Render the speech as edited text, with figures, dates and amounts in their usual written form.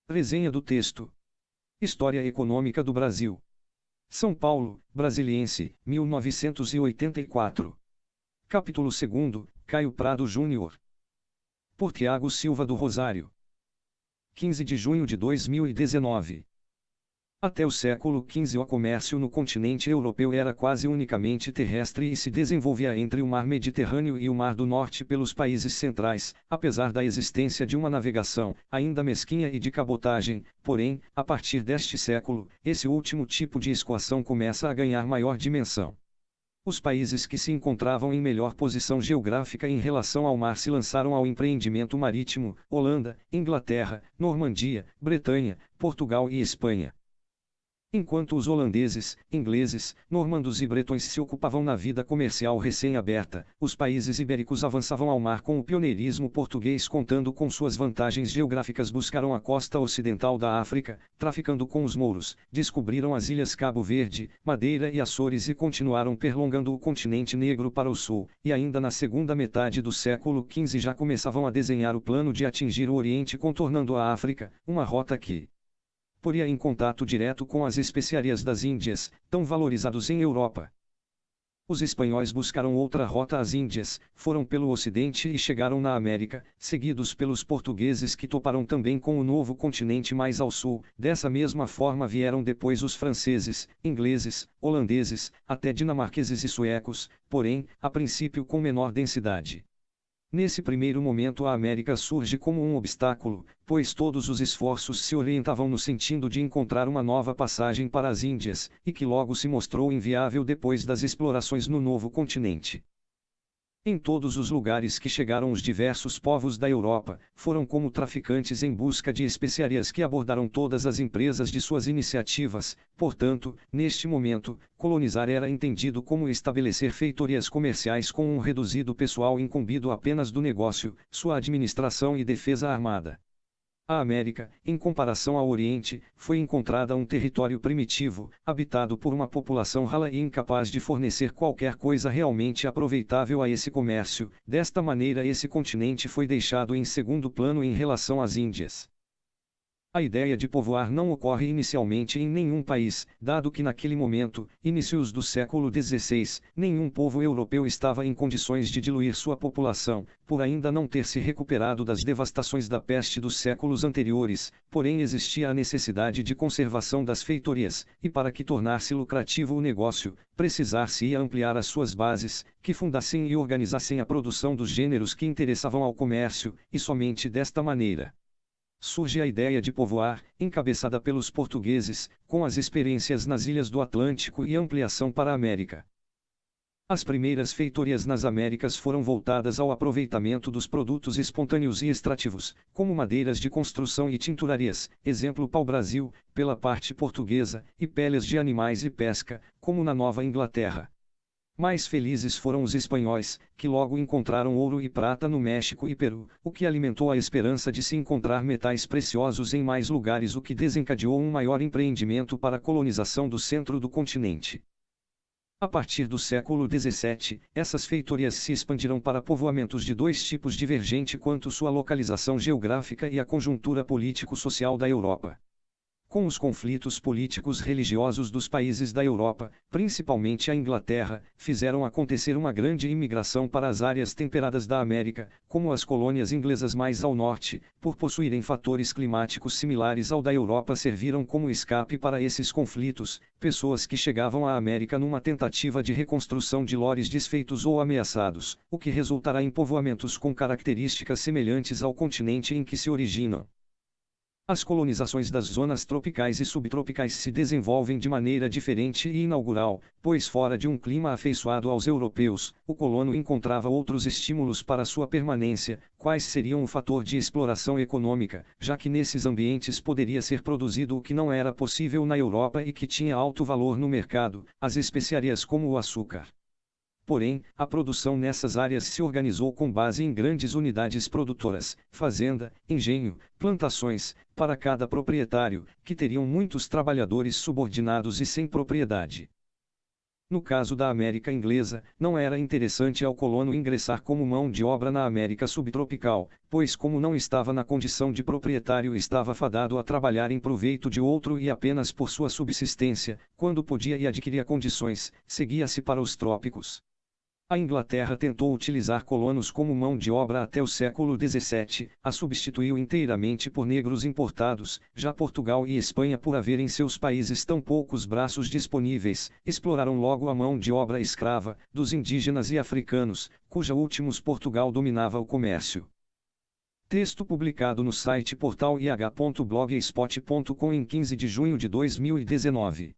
Resenha do texto. História Econômica do Brasil. São Paulo, Brasiliense, 1984. Capítulo 2, Caio Prado Júnior. Por Tiago Silva do Rosário. 15 de junho de 2019. Até o século XV o comércio no continente europeu era quase unicamente terrestre e se desenvolvia entre o mar Mediterrâneo e o Mar do Norte pelos países centrais, apesar da existência de uma navegação, ainda mesquinha e de cabotagem. Porém, a partir deste século, esse último tipo de escoação começa a ganhar maior dimensão. Os países que se encontravam em melhor posição geográfica em relação ao mar se lançaram ao empreendimento marítimo: Holanda, Inglaterra, Normandia, Bretanha, Portugal e Espanha. Enquanto os holandeses, ingleses, normandos e bretões se ocupavam na vida comercial recém-aberta, os países ibéricos avançavam ao mar com o pioneirismo português, contando com suas vantagens geográficas, buscaram a costa ocidental da África, traficando com os mouros, descobriram as ilhas Cabo Verde, Madeira e Açores e continuaram perlongando o continente negro para o sul, e ainda na segunda metade do século XV já começavam a desenhar o plano de atingir o Oriente contornando a África, uma rota que poria em contato direto com as especiarias das Índias, tão valorizados em Europa. Os espanhóis buscaram outra rota às Índias, foram pelo Ocidente e chegaram na América, seguidos pelos portugueses que toparam também com o novo continente mais ao sul. Dessa mesma forma vieram depois os franceses, ingleses, holandeses, até dinamarqueses e suecos, porém, a princípio com menor densidade. Nesse primeiro momento a América surge como um obstáculo, pois todos os esforços se orientavam no sentido de encontrar uma nova passagem para as Índias, e que logo se mostrou inviável depois das explorações no novo continente. Em todos os lugares que chegaram os diversos povos da Europa, foram como traficantes em busca de especiarias que abordaram todas as empresas de suas iniciativas. Portanto, neste momento, colonizar era entendido como estabelecer feitorias comerciais com um reduzido pessoal incumbido apenas do negócio, sua administração e defesa armada. A América, em comparação ao Oriente, foi encontrada um território primitivo, habitado por uma população rala e incapaz de fornecer qualquer coisa realmente aproveitável a esse comércio. Desta maneira, esse continente foi deixado em segundo plano em relação às Índias. A ideia de povoar não ocorre inicialmente em nenhum país, dado que naquele momento, inícios do século XVI, nenhum povo europeu estava em condições de diluir sua população, por ainda não ter se recuperado das devastações da peste dos séculos anteriores. Porém existia a necessidade de conservação das feitorias, e para que tornasse lucrativo o negócio, precisar-se-ia ampliar as suas bases, que fundassem e organizassem a produção dos gêneros que interessavam ao comércio, e somente desta maneira surge a ideia de povoar, encabeçada pelos portugueses, com as experiências nas ilhas do Atlântico e ampliação para a América. As primeiras feitorias nas Américas foram voltadas ao aproveitamento dos produtos espontâneos e extrativos, como madeiras de construção e tinturarias, exemplo pau-brasil, pela parte portuguesa, e peles de animais e pesca, como na Nova Inglaterra. Mais felizes foram os espanhóis, que logo encontraram ouro e prata no México e Peru, o que alimentou a esperança de se encontrar metais preciosos em mais lugares, o que desencadeou um maior empreendimento para a colonização do centro do continente. A partir do século XVII, essas feitorias se expandiram para povoamentos de dois tipos divergente quanto sua localização geográfica e a conjuntura político-social da Europa. Com os conflitos políticos religiosos dos países da Europa, principalmente a Inglaterra, fizeram acontecer uma grande imigração para as áreas temperadas da América, como as colônias inglesas mais ao norte, por possuírem fatores climáticos similares ao da Europa, serviram como escape para esses conflitos. Pessoas que chegavam à América numa tentativa de reconstrução de lores desfeitos ou ameaçados, o que resultará em povoamentos com características semelhantes ao continente em que se originam. As colonizações das zonas tropicais e subtropicais se desenvolvem de maneira diferente e inaugural, pois fora de um clima afeiçoado aos europeus, o colono encontrava outros estímulos para sua permanência, quais seriam o fator de exploração econômica, já que nesses ambientes poderia ser produzido o que não era possível na Europa e que tinha alto valor no mercado, as especiarias como o açúcar. Porém, a produção nessas áreas se organizou com base em grandes unidades produtoras, fazenda, engenho, plantações, para cada proprietário, que teriam muitos trabalhadores subordinados e sem propriedade. No caso da América Inglesa, não era interessante ao colono ingressar como mão de obra na América subtropical, pois como não estava na condição de proprietário estava fadado a trabalhar em proveito de outro e apenas por sua subsistência, quando podia e adquiria condições, seguia-se para os trópicos. A Inglaterra tentou utilizar colonos como mão de obra até o século XVII, a substituiu inteiramente por negros importados, já Portugal e Espanha por haver em seus países tão poucos braços disponíveis, exploraram logo a mão de obra escrava, dos indígenas e africanos, cuja últimos Portugal dominava o comércio. Texto publicado no site portal ih.blogspot.com em 15 de junho de 2019.